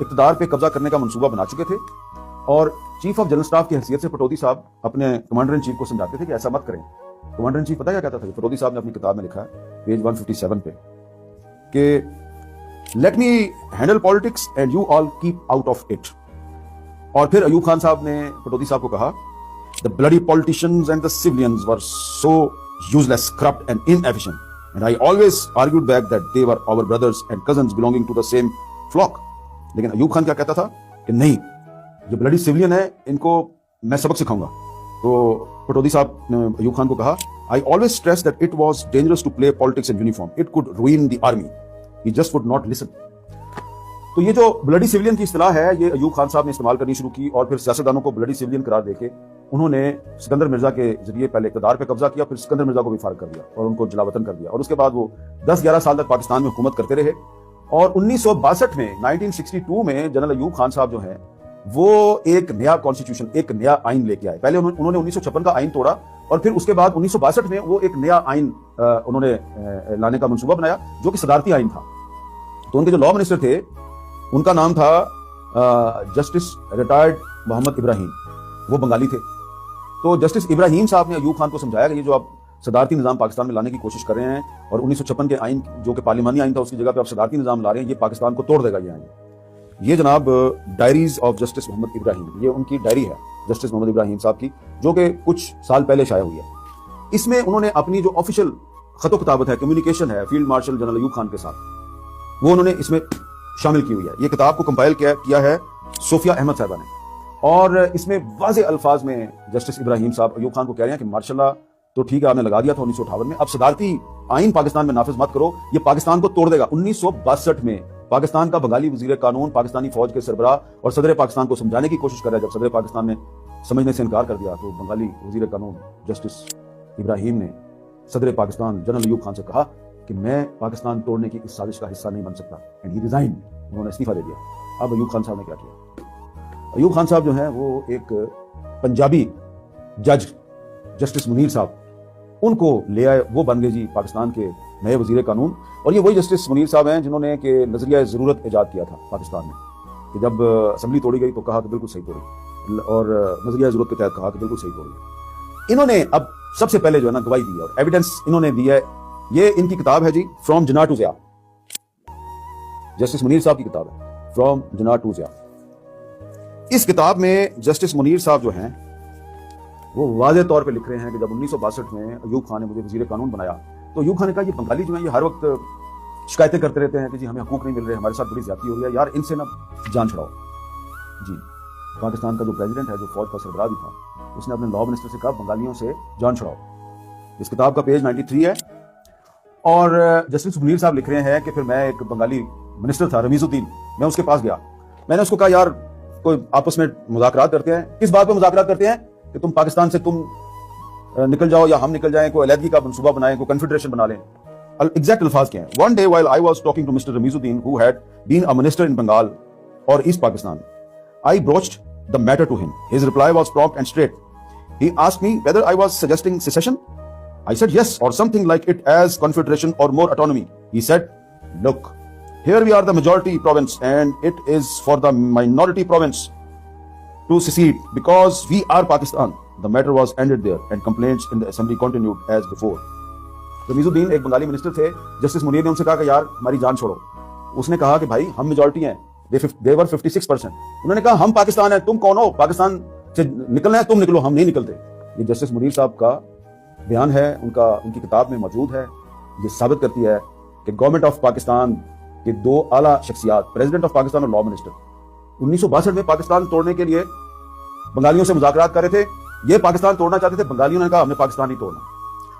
اقتدار پہ قبضہ کرنے کا منصوبہ بنا چکے تھے اور چیف آف جنرل اسٹاف کی حیثیت سے پٹودی صاحب اپنے کمانڈر ان چیف کو سمجھاتے تھے کہ ایسا مت کریں. کمانڈر ان چیف پتہ کیا کہتا تھا؟ پٹودی صاحب نے اپنی کتاب میں لکھا ہے پیج 157 پہ کہ let me handle politics and you all keep out of it. اور پھر ایوب خان صاحب نے پٹودی صاحب کو کہا the bloody politicians and the civilians were so useless, corrupt and inefficient, and I always argued back that they were our brothers and cousins belonging to the same flock. لیکن ایوب خان کیا کہتا تھا کہ نہیں، یہ بلڈی سیولین ہے، ان کو میں سبق سکھاؤں گا. تو پٹودی صاحب نے ایوب خان کو کہا I always stressed that it was dangerous to play politics in uniform. It could ruin the army. He just would not listen. تو یہ جو بلڈی سیولین کی اصطلاح ہے یہ ایوب خان صاحب نے استعمال کرنی شروع کی اور پھر سیاستدانوں کو بلڈی سیولین قرار دے کے انہوں نے سکندر مرزا کے ذریعے پہلے اقتدار پہ قبضہ کیا، پھر سکندر مرزا کو بھی فارغ کر دیا اور ان کو جلا وطن کر دیا. اور اس کے بعد وہ 10-11 سال تک پاکستان میں حکومت کرتے رہے. اور 1962 میں 1962 میں جنرل ایوب خان صاحب جو ہیں وہ ایک نیا کانسٹیٹیوشن، ایک نیا آئین لے کے آئے. پہلے انہوں نے 1956 کا آئین توڑا اور پھر اس کے بعد 1962 میں وہ ایک نیا آئین انہوں نے لانے کا منصوبہ بنایا جو کہ صدارتی آئین تھا. تو ان کے جو لا منسٹر تھے ان کا نام تھا جسٹس ریٹائرڈ محمد ابراہیم، وہ بنگالی تھے. تو جسٹس ابراہیم صاحب نے ایوب خان کو سمجھایا کہ یہ جو آپ صدارتی نظام پاکستان میں لانے کی کوشش کر رہے ہیں اور 1956 کے آئین جو کہ پارلیمانی آئین تھا اس کی جگہ پہ آپ صدارتی نظام لا رہے ہیں، یہ پاکستان کو توڑ دے گا یہ آئین. یہ جناب ڈائریز آف جسٹس محمد ابراہیم، یہ ان کی ڈائری ہے جسٹس محمد ابراہیم صاحب کی، جو کہ کچھ سال پہلے شائع ہوئی ہے. اس میں انہوں نے اپنی جو آفیشیل خط و کتابت ہے، کمیونیکیشن ہے field marshal general Ayub Khan کے ساتھ، وہ انہوں نے اس میں شامل کی ہوئی ہے. یہ کتاب کو کمپائل کیا ہے صوفیہ احمد صاحبہ نے، اور اس میں واضح الفاظ میں جسٹس ابراہیم صاحب ایوب خان کو کہہ رہے ہیں کہ ماشاء اللہ تو ٹھیک ہے آپ نے لگا دیا تھا 1958 میں، اب صدارتی آئین پاکستان میں نافذ مت کرو، یہ پاکستان کو توڑ دے گا. 1962 میں پاکستان کا بنگالی وزیر قانون پاکستانی فوج کے سربراہ اور صدر پاکستان کو سمجھانے کی کوشش کر رہا ہے. جب صدر پاکستان نے سمجھنے سے انکار کر دیا تو بنگالی وزیر قانون جسٹس ابراہیم نے صدر پاکستان جنرل ایوب خان سے کہا کہ میں پاکستان توڑنے کی اس سازش کا حصہ نہیں بن سکتا، اینڈ ہی ریزائن. انہوں نے استعفیٰ دے دیا. اب ایوب خان صاحب نے کیا کیا؟ ایوب خان صاحب جو ہیں وہ ایک پنجابی جج جسٹس منیر صاحب ان کو لے آئے، وہ بن گئے جی پاکستان کے نئے وزیر قانون. اور یہ وہی جسٹس منیر صاحب ہیں جنہوں نے کہ نظریہ ضرورت ایجاد کیا تھا پاکستان میں، کہ جب اسمبلی توڑی گئی تو کہا کہ بالکل صحیح توڑی، اور نظریہ ضرورت کے تحت کہا کہ بالکل صحیح توڑی. انہوں نے اب سب سے پہلے جو ہے نا گواہی دی اور ایویڈنس انہوں نے دی ہے. یہ ان کی کتاب ہے جی from Jinnah to Zia, justice Munir صاحب کی کتاب ہے فرام جناح ٹو ضیاء. اس کتاب میں جسٹس منیر صاحب جو ہیں وہ واضح طور پہ لکھ رہے ہیں کہ جب 1962 میں ایوب خان نے مجھے وزیر قانون بنایا تو ایوب خان نے کہا یہ بنگالی جو ہیں یہ ہر وقت شکایتیں کرتے رہتے ہیں کہ جی ہمیں حقوق نہیں مل رہے، ہمارے ساتھ بڑی زیادتی ہو رہی ہے، یار ان سے نا جان چھڑاؤ. جی پاکستان کا جو پریزیڈنٹ ہے، جو فوج کا سربراہ بھی تھا، اس نے اپنے لا منسٹر سے کہا بنگالیوں سے جان چھڑاؤ. اس کتاب کا پیج 93 ہے. اور جسٹس منیر صاحب لکھ رہے ہیں کہ پھر میں ایک بنگالی منسٹر تھا رمیز الدین، میں اس کے پاس گیا، میں نے اس کو کہا یار کوئی آپس میں مذاکرات کرتے ہیں. کس بات پہ مذاکرات کرتے ہیں؟ کہ تم پاکستان سے تم نکل جاؤ یا ہم نکل جائیں، کوئی علیحدگی کا منصوبہ بنائیں، کوئی کنفیڈریشن بنا لیں. ایگزیکٹ الفاظ کیا ہیں؟ One day while I was talking to Mr. Ramizuddin, who had been a minister in Bengal or East Pakistan, I broached the matter to him. His reply was prompt and straight. He asked me whether I was suggesting secession. I said yes, or something like it as confederation or more autonomy. He said, look, here we are the majority province and it is for the minority province to secede because we are Pakistan. The matter was ended there and complaints in the assembly continued as before. Ramiz الدین ایک Bengali minister تھے. Justice Munir نے ان سے کہا کہ یار ہماری جان چھوڑو. اس نے کہا کہ بھائی ہم میجورٹی ہیں، they were 56%. انہوں نے کہا ہم پاکستان ہیں، تم کون ہو؟ پاکستان سے نکلنا ہے تم نکلو، ہم نہیں نکلتے. یہ جسٹس منیر صاحب کا بیان ہے، ان کی کتاب میں موجود ہے. یہ ثابت کرتی ہے کہ گورنمنٹ آف پاکستان کے دو اعلیٰ شخصیات، پریزیڈنٹ آف پاکستان اور لا منسٹر، 1962 میں پاکستان توڑنے کے لیے بنگالیوں سے مذاکرات کر رہے تھے. یہ پاکستان توڑنا چاہتے تھے، بنگالیوں نے کہا ہم نے پاکستان نہیں توڑنا.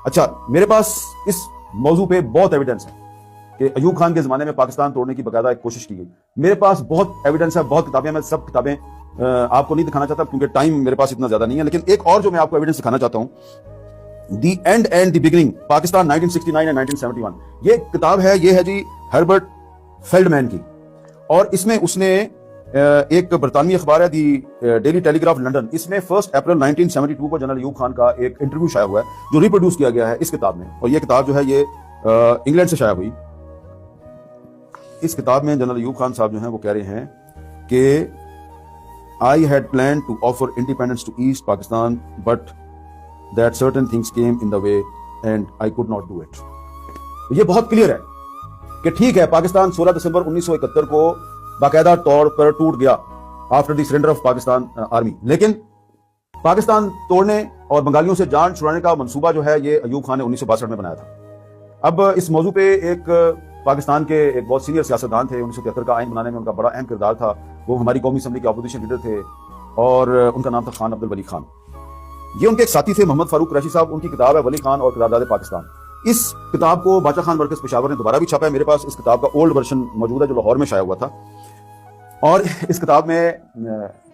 اچھا، میرے پاس اس موضوع پہ بہت ایویڈنس ہے کہ ایوب خان کے زمانے میں پاکستان توڑنے کی باقاعدہ ایک کوشش کی گئی. میرے پاس بہت ایویڈنس ہے، بہت کتابیں. میں سب کتابیں آپ کو نہیں دکھانا چاہتا کیونکہ ٹائم میرے پاس اتنا زیادہ نہیں ہے، لیکن ایک اور جو میں آپ کو ایویڈنس دکھانا چاہتا ہوں، the end and the beginning Pakistan 1969 and 1971. یہ کتاب ہے، یہ ہے جی ہربرٹ فیلڈمین کی، اور اس میں اس نے ایک برطانوی اخبار ہے the Daily Telegraph London, اس میں 1 اپریل 1972 کو جنرل ایوب خان کا ایک انٹرویو شائع ہوا ہے جو ریپروڈیوس کیا گیا ہے اس کتاب میں. اور یہ کتاب جو ہے یہ انگلینڈ سے شائع ہوئی. اس کتاب میں جنرل ایوب خان صاحب جو ہیں وہ کہہ رہے ہیں کہ I had planned to offer independence to East Pakistan, but that certain things came in the way and I could not do it. یہ بہت کلیئر ہے کہ ٹھیک ہے پاکستان 16 دسمبر 1971 کو باقاعدہ طور پر ٹوٹ گیا after the surrender of Pakistan army, لیکن پاکستان توڑنے اور بنگالیوں سے جان چھڑانے کا منصوبہ جو ہے یہ ایوب خان نے 1962 میں بنایا تھا۔ اب اس موضوع پہ ایک پاکستان کے ایک بہت سینئر سیاستدان تھے، 1973 کا آئین بنانے میں ان کا بڑا اہم کردار تھا، وہ ہماری قومی اسمبلی کے اپوزیشن لیڈر تھے اور ان کا نام تھا خان عبد الولی خان۔ یہ ان کے ایک ساتھی تھے محمد فاروق قریشی صاحب، ان کی کتاب ہے ولی خان اور قرارداد پاکستان۔ اس کتاب کو باچا خان مرکز پشاور نے دوبارہ بھی چھاپا ہے، میرے پاس اس کتاب کا اولڈ ورژن موجود ہے جو لاہور میں شائع ہوا تھا، اور اس کتاب میں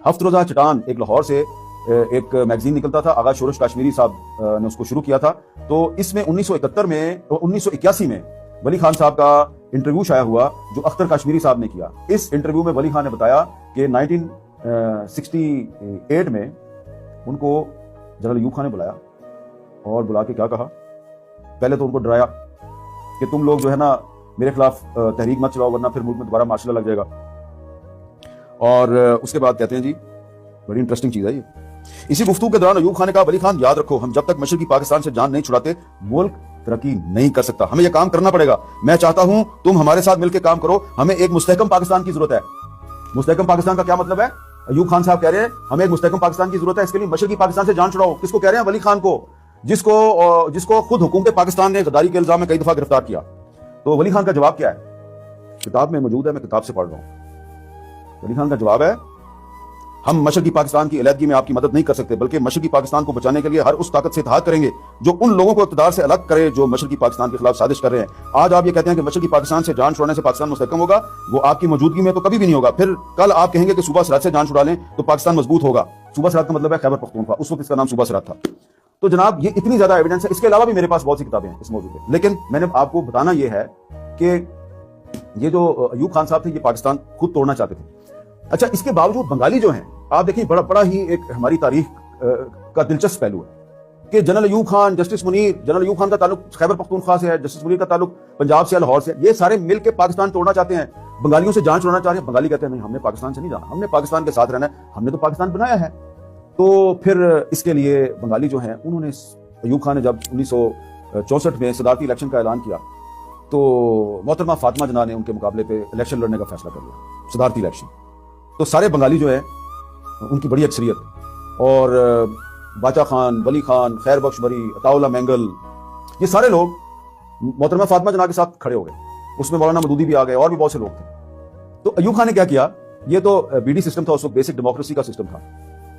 ہفت روزہ چٹان ایک لاہور سے ایک میگزین نکلتا تھا، آغا شورش کاشمیری صاحب نے اس کو شروع کیا تھا، تو اس میں 1981 میں ولی خان صاحب کا انٹرویو شائع ہوا جو اختر کاشمیری صاحب نے کیا۔ اس انٹرویو میں ولی خان نے بتایا کہ 1968 میں ان کو جنرل ایوب خان نے بلایا اور بلا کے کیا کہا، پہلے تو ان کو ڈرایا کہ تم لوگ جو ہے نا میرے خلاف تحریک مت چلاؤ ورنہ پھر ملک میں دوبارہ مارشل لا لگ جائے گا، اور اس کے بعد کہتے ہیں جی بڑی انٹرسٹنگ چیز ہے یہ، اسی گفتگو کے دوران ایوب خان نے کہا ولی خان یاد رکھو ہم جب تک مشرقی پاکستان سے جان نہیں چھڑاتے ملک ترقی نہیں کر سکتا، ہمیں یہ کام کرنا پڑے گا، میں چاہتا ہوں تم ہمارے ساتھ مل کے کام کرو، ہمیں ایک مستحکم پاکستان کی ضرورت ہے۔ مستحکم پاکستان کا کیا مطلب ہے؟ ایوب خان صاحب کہہ رہے ہیں ہمیں ایک مستحکم پاکستان کی ضرورت ہے، اس کے لیے مشرقی پاکستان سے جان چھڑاؤ۔ کس کو کہہ رہے ہیں؟ ولی خان کو، جس کو خود حکومت پاکستان نے غداری کے الزام میں کئی دفعہ گرفتار کیا۔ تو ولی خان کا جواب کیا ہے؟ کتاب میں موجود ہے، میں کتاب سے پڑھ رہا ہوں۔ ولی خان کا جواب ہے ہم مشرقی پاکستان کی علیحدگی میں آپ کی مدد نہیں کر سکتے، بلکہ مشرقی پاکستان کو بچانے کے لیے ہر اس طاقت سے اتحاد کریں گے جو ان لوگوں کو اقتدار سے الگ کرے جو مشرقی پاکستان کے خلاف سازش کر رہے ہیں۔ آج آپ یہ کہتے ہیں کہ مشرقی پاکستان سے جان چھڑانے سے پاکستان مستحکم ہوگا، وہ آپ کی موجودگی میں تو کبھی بھی نہیں ہوگا۔ پھر کل آپ کہیں گے کہ صوبہ سرحد سے جان چھڑا لیں تو پاکستان مضبوط ہوگا۔ صوبہ سرحد کا مطلب ہے خیبر پختونخوا، اس وقت اس کا نام صوبہ سرحد تھا۔ تو جناب یہ اتنی زیادہ ایویڈنس ہے، اس کے علاوہ بھی میرے پاس بہت سی کتابیں ہیں اس موضوع پہ، لیکن میں نے آپ کو بتانا یہ ہے کہ یہ جو ایوب خان صاحب تھے یہ پاکستان خود توڑنا چاہتے تھے۔ اچھا، اس کے باوجود بنگالی جو ہیں آپ دیکھیں بڑا ہی ایک ہماری تاریخ کا دلچسپ پہلو ہے کہ general Ayub Khan, justice Munir, general Ayub Khan کا تعلق خیبر پختونخوا سے ہے، جسٹس منیر کا تعلق پنجاب سے، لاہور سے، یہ سارے مل کے پاکستان توڑنا چاہتے ہیں، بنگالیوں سے جان چھڑانا چاہ رہے ہیں۔ بنگالی کہتے ہیں نہیں ہم نے پاکستان سے نہیں جانا، ہم نے پاکستان کے ساتھ رہنا ہے، ہم نے تو پاکستان بنایا ہے۔ تو پھر اس کے لیے بنگالی جو ہیں انہوں نے ایوب خان نے جب 1964 میں صدارتی الیکشن کا اعلان کیا تو محترمہ فاطمہ جناح نے ان کے مقابلے پہ الیکشن لڑنے کا فیصلہ کر لیا، صدارتی الیکشن۔ تو سارے بنگالی جو ہیں ان کی بڑی اکثریت، اور باچا خان، ولی خان، خیر بخش بری، عطا اللہ مینگل، یہ سارے لوگ محترمہ فاطمہ جناح کے ساتھ کھڑے ہو گئے، اس میں مولانا مودودی بھی آ گئے اور بھی بہت سے لوگ تھے۔ تو ایوب خان نے کیا کیا، یہ تو بی ڈی سسٹم تھا اس وقت، بیسک ڈیموکریسی کا سسٹم تھا۔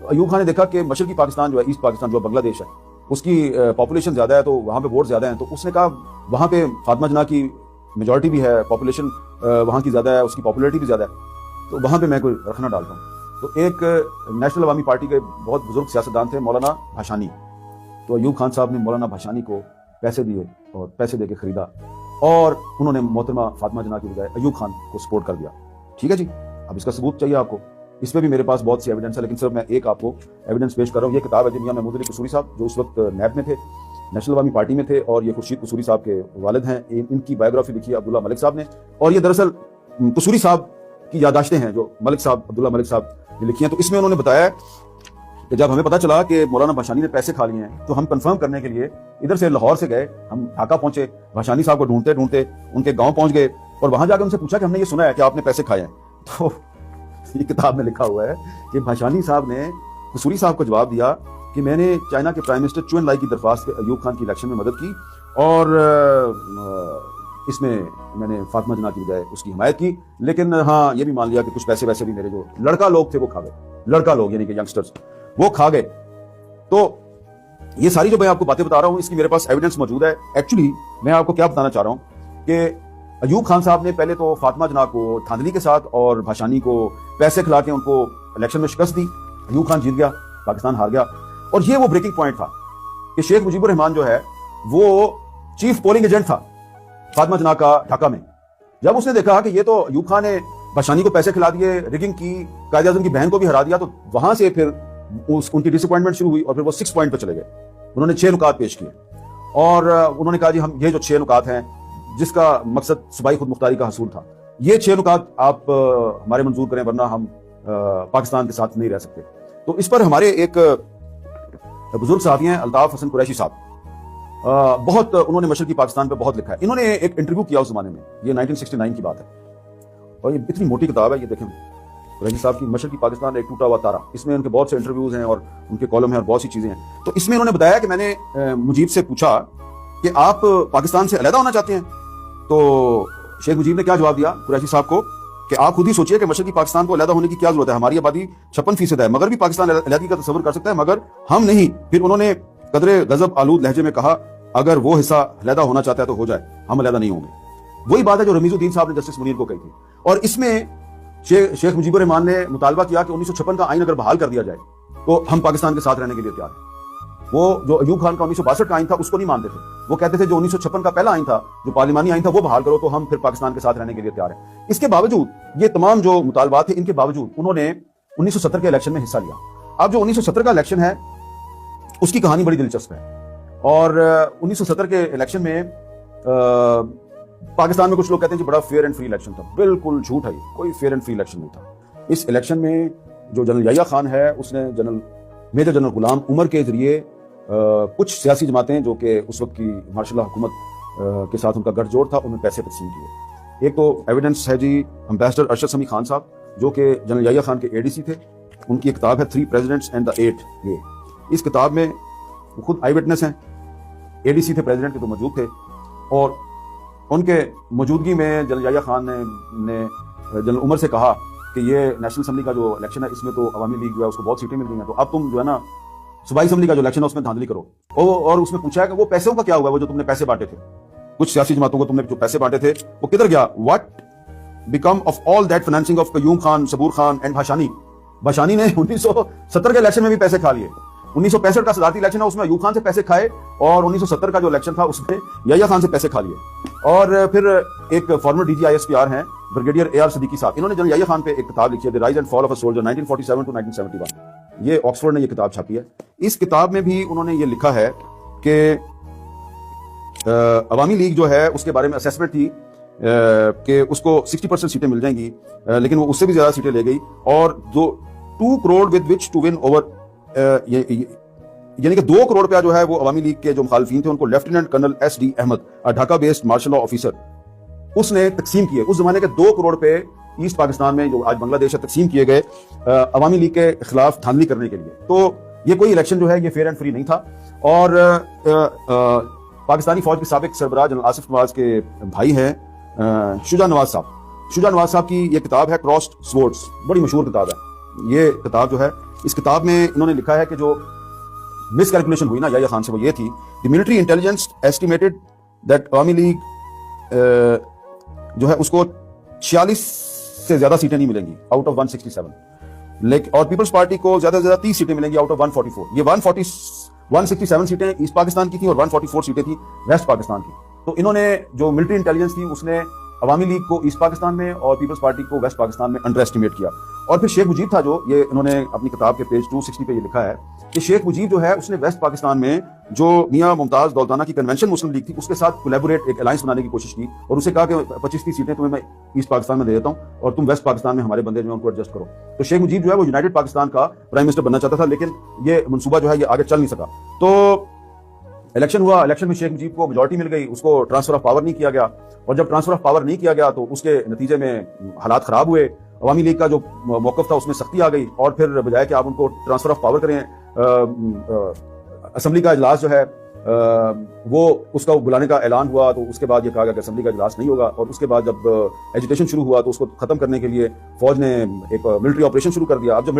تو ایوب خان نے دیکھا کہ مشرقی پاکستان جو ہے، ایسٹ پاکستان جو بنگلہ دیش ہے، اس کی پاپولیشن زیادہ ہے تو وہاں پہ ووٹ زیادہ ہیں، تو اس نے کہا وہاں پہ فاطمہ جناح کی میجورٹی بھی ہے، پاپولیشن وہاں کی زیادہ ہے، اس کی پاپولیرٹی بھی زیادہ ہے، تو وہاں پہ میں کوئی رکھنا ڈالتا ہوں۔ تو ایک نیشنل عوامی پارٹی کے بہت بزرگ سیاستدان تھے مولانا بھاشانی، تو ایوب خان صاحب نے مولانا بھاشانی کو پیسے دیے اور پیسے دے کے خریدا، اور انہوں نے محترمہ فاطمہ جناح کی بجائے ایوب خان کو سپورٹ کر دیا۔ ٹھیک ہے جی، اب اس کا ثبوت چاہیے آپ کو، اس پہ بھی میرے پاس بہت سی ایویڈنس ہے، لیکن صرف میں ایک آپ کو ایویڈنس پیش کر رہا ہوں۔ یہ کتاب ہے جی میاں محمود علی قصوری صاحب جو اس وقت نیب میں تھے، نیشنل عوامی پارٹی میں تھے، اور یہ خورشید قصوری صاحب کے والد ہیں، ان کی بایوگرافی لکھی ہے عبداللہ ملک صاحب نے، اور یہ دراصل قصوری صاحب کی یادداشتیں ہیں جو ملک صاحب، عبداللہ ملک صاحب نے لکھی ہیں۔ تو اس میں انہوں نے بتایا کہ جب ہمیں پتا چلا کہ مولانا بھاشانی نے پیسے کھا لیے ہیں تو ہم کنفرم کرنے کے لیے ادھر سے لاہور سے گئے، ہم ڈھاکہ پہنچے، بھاشانی صاحب کو ڈھونڈتے ڈھونڈتے ان کے گاؤں پہنچ گئے، اور وہاں جا کے ان سے پوچھا کہ ہم نے یہ سنا ہے کہ آپ نے پیسے کھائے ہیں۔ تو یہ کتاب میں لکھا ہوا ہے کہ بھاشانی صاحب نے قصوری صاحب کو جواب دیا کہ میں نے چائنا کے پرائم منسٹر چوئن لائی کی درخواست پہ ایوب خان کی الیکشن میں مدد کی، اور اس میں میں نے فاطمہ جناح کی بجائے اس کی حمایت کی، لیکن ہاں یہ بھی مان لیا کہ کچھ پیسے ویسے بھی میرے جو لڑکا لوگ تھے وہ کھا گئے، لڑکا لوگ یعنی کہ ینگسٹرز وہ کھا گئے۔ تو یہ ساری جو میں آپ کو باتیں بتا رہا ہوں اس کی میرے پاس ایویڈنس موجود ہے۔ ایکچولی میں آپ کو کیا بتانا چاہ رہا ہوں کہ ایوب خان صاحب نے پہلے تو فاطمہ جناح کو دھاندلی کے ساتھ اور بھاشانی کو پیسے کھلا کے ان کو الیکشن میں شکست دی، ایوب خان جیت گیا، پاکستان ہار گیا، اور یہ وہ بریکنگ پوائنٹ تھا کہ شیخ مجیب الرحمان جو ہے وہ چیف پولنگ ایجنٹ تھا فاطمہ جناح کا ڈھاکہ میں۔ جب اس نے دیکھا کہ یہ تو ایوب خان نے بھاشانی کو پیسے کھلا دیے، ریگنگ کی، قائد اعظم کی بہن کو بھی ہرا دیا، تو وہاں سے پھر ان کی ڈس اپوائنٹمنٹ شروع ہوئی، اور پھر وہ 6 پوائنٹ پہ چلے گئے۔ انہوں نے 6 نکات پیش کیے، اور انہوں نے کہا جی ہم یہ جو 6 نکات ہیں جس کا مقصد صوبائی خود مختاری کا حصول تھا، یہ 6 نکات آپ ہمارے منظور کریں ورنہ ہم پاکستان کے ساتھ نہیں رہ سکتے. تو اس پر ہمارے ایک بزرگ صحافی ہیں الطاف حسن قریشی صاحب, بہت انہوں نے مشرقی پاکستان پہ بہت لکھا ہے. انہوں نے ایک انٹرویو کیا اس زمانے میں, یہ 1969 کی بات ہے, اور یہ اتنی موٹی کتاب ہے, یہ دیکھیں قریشی صاحب کی مشرقی پاکستان ایک ٹوٹا ہوا تارا. اس میں ان کے بہت سے انٹرویوز ہیں اور ان کے کالم ہیں اور بہت سی چیزیں ہیں. تو اس میں انہوں نے بتایا کہ میں نے مجیب سے پوچھا کہ آپ پاکستان سے علیحدہ ہونا چاہتے ہیں؟ تو شیخ مجیب نے کیا جواب دیا قریشی صاحب کو کہ آپ خود ہی سوچئے کہ مشرقی پاکستان کو علیحدہ ہونے کی کیا ضرورت ہے, ہماری آبادی 56% ہے, مگر بھی پاکستان علیحدگی کا تصور کر سکتا ہے مگر ہم نہیں. پھر انہوں نے قدرے غضب آلود لہجے میں کہا اگر وہ حصہ علیحدہ ہونا چاہتا ہے تو ہو جائے, ہم علیحدہ نہیں ہوں گے. وہی بات ہے جو رمیز الدین صاحب نے جسٹس منیر کو کہی تھی. اور اس میں شیخ مجیب الرحمان نے مطالبہ کیا کہ 1956 کا آئین اگر بحال کر دیا جائے تو ہم پاکستان کے ساتھ رہنے کے لیے تیار ہیں. وہ جو ایوب خان کا 1962 کا آئین تھا اس کو نہیں مانتے تھے, وہ کہتے تھے جو 1956 کا پہلا آئین تھا, جو پارلیمانی آئین تھا, وہ بحال کرو تو ہم پھر پاکستان کے ساتھ رہنے کے لیے تیار ہیں. اس کے باوجود یہ تمام جو مطالبات تھے, ان کے باوجود انہوں نے 1970 کے الیکشن میں حصہ لیا. اب جو 1970 کا الیکشن ہے اس کی کہانی بڑی دلچسپ ہے. اور 1970 کے الیکشن میں پاکستان میں کچھ لوگ کہتے ہیں کہ بڑا فیئر اینڈ فری الیکشن تھا. بالکل جھوٹ ہے, کوئی فیئر اینڈ فری الیکشن نہیں تھا. اس الیکشن میں جو جنرل یحییٰ خان ہے اس نے میجر جنرل غلام عمر کے ذریعے کچھ سیاسی جماعتیں جو کہ اس وقت کی مارشل اللہ حکومت کے ساتھ ان کا گٹھ جوڑ تھا, ان میں پیسے تقسیم کیے. ایک تو ایویڈنس ہے جی امبیسڈر ارشد سمیع خان صاحب جو کہ جنرل یحییٰ خان کے ADC تھے. ان کی ایک کتاب ہے 3 Presidents and the 8. اس کتاب میں خود آئی وٹنس ہیں, ADC تھے پریزیڈنٹ کے تو موجود تھے, اور ان کے موجودگی میں جنرل یحییٰ خان نے جنرل عمر سے کہا کہ یہ نیشنل اسمبلی کا جو الیکشن ہے اس میں تو عوامی لیگ جو ہے اس کو بہت سیٹیں مل گئی ہیں, تو اب تم جو ہے نا صوبائی اسمبلی کا جو الیکشن ہے اس میں دھاندلی کرو. اور اس میں پوچھا ہے کہ وہ پیسوں کا کیا ہوا, وہ جو تم نے پیسے بانٹے تھے, کچھ سیاسی جماعتوں کو تم نے جو پیسے بانٹے تھے وہ کدھر گیا؟ What became of all that financing of Qayyum Khan, Sabur Khan and Bhashani. Bhashani نے 1970 کے الیکشن میں بھی پیسے کھا لیے. 1965 کا صدارتی الیکشن ہے اس میں ایوب خان سے پیسے کھائے, اور 1970 کا جو الیکشن تھا اس میں یحییٰ خان سے پیسے کھا لیے. اور پھر ایک فارمر DG ISPR ہیں بریگیڈیئر AR صدیقی صاحب, انہوں نے جنرل یحییٰ خان پہ ایک کتاب لکھی ہے the rise and fall of a soldier 1947 to 1971. یہ آکسفورڈ نے یہ کتاب چھاپی ہے. اس کتاب میں بھی انہوں نے یہ لکھا ہے کہ عوامی لیگ جو ہے اس کے بارے میں اسیسمنٹ تھی کہ اس کو 60% سیٹیں مل جائیں گی, لیکن وہ اس سے بھی زیادہ سیٹیں لے گئی. اور جو 2 crore with which to win over یعنی کہ 2 کروڑ روپیہ جو ہے وہ عوامی لیگ کے جو مخالفین تھے ان کو lieutenant colonel SD Ahmed, Dhaka based martial law officer, اس نے تقسیم کیے. اس زمانے کے 2 کروڑ روپے ایسٹ پاکستان میں جو آج بنگلہ دیش ہے تقسیم کیے گئے عوامی لیگ کے خلاف دھاندلی کرنے کے لیے. تو یہ کوئی الیکشن جو ہے یہ فیئر اینڈ فری نہیں تھا. اور پاکستانی فوج کے سابق سربراہ جنرل آصف نواز کے بھائی ہیں شجاع نواز صاحب. شجاع نواز صاحب کی یہ کتاب ہے کراسڈ سورڈز, بڑی مشہور کتاب ہے. یہ کتاب جو ہے اس کتاب میں انہوں نے لکھا ہے کہ جو مس کیلکولیشن ہوئی نا یحییٰ خان سے وہ یہ تھی, دی ملٹری انٹیلیجنس ایسٹیمیٹڈ دیٹ عوامی لیگ جو ہے اس کو 46 سے زیادہ سیٹیں نہیں ملیں گی آؤٹ آف 167, لیکن اور پیپلز پارٹی کو زیادہ سے زیادہ 30 سیٹیں ملیں گی آؤٹ آف 144. یہ 167 سیٹیں ایسٹ پاکستان کی تھیں اور 144 سیٹیں تھیں ویسٹ پاکستان کی. تو انہوں نے جو ملٹری انٹیلیجنس تھی اس نے عوامی لیگ کو ایسٹ پاکستان میں اور پیپلز پارٹی کو ویسٹ پاکستان میں انڈر ایسٹیمیٹ کیا. اور پھر شیخ مجیب تھا جو یہ انہوں نے اپنی کتاب کے پیج 260 پہ یہ لکھا ہے کہ شیخ مجیب جو ہے اس نے ویسٹ پاکستان میں جو میاں ممتاز دولتانہ کی کنونشن مسلم لیگ تھی اس کے ساتھ کولیبوریٹ ایک الائنس بنانے کی کوشش کی, اور اسے کہا کہ 25-30 سیٹیں تمہیں میں ایسٹ پاکستان میں دے دیتا ہوں اور تم ویسٹ پاکستان میں ہمارے بندے جو ہیں ان کو ایڈجسٹ کرو. تو شیخ مجیب جو ہے وہ یونائٹڈ پاکستان کا پرائم منسٹر بننا چاہتا تھا, لیکن یہ منصوبہ جو ہے یہ آگے چل نہیں سکا. تو الیکشن ہوا, الیکشن میں شیخ مجیب کو میجورٹی مل گئی, اس کو ٹرانسفر آف پاور نہیں کیا گیا, اور جب ٹرانسفر آف پاور نہیں کیا گیا تو اس کے نتیجے میں حالات خراب ہوئے. عوامی لیگ کا جو موقف تھا اس میں سختی آ گئی, اور پھر بجائے کہ آپ ان کو ٹرانسفر آف پاور کریں, اسمبلی کا اجلاس جو ہے وہ اس کا بلانے کا اعلان ہوا, تو اس کے بعد یہ کہا گیا کہ اسمبلی کا اجلاس نہیں ہوگا. اور اس کے بعد جب ایجیٹیشن شروع ہوا تو اس کو ختم کرنے کے لیے فوج نے ایک ملٹری آپریشن شروع کر دیا. اب جب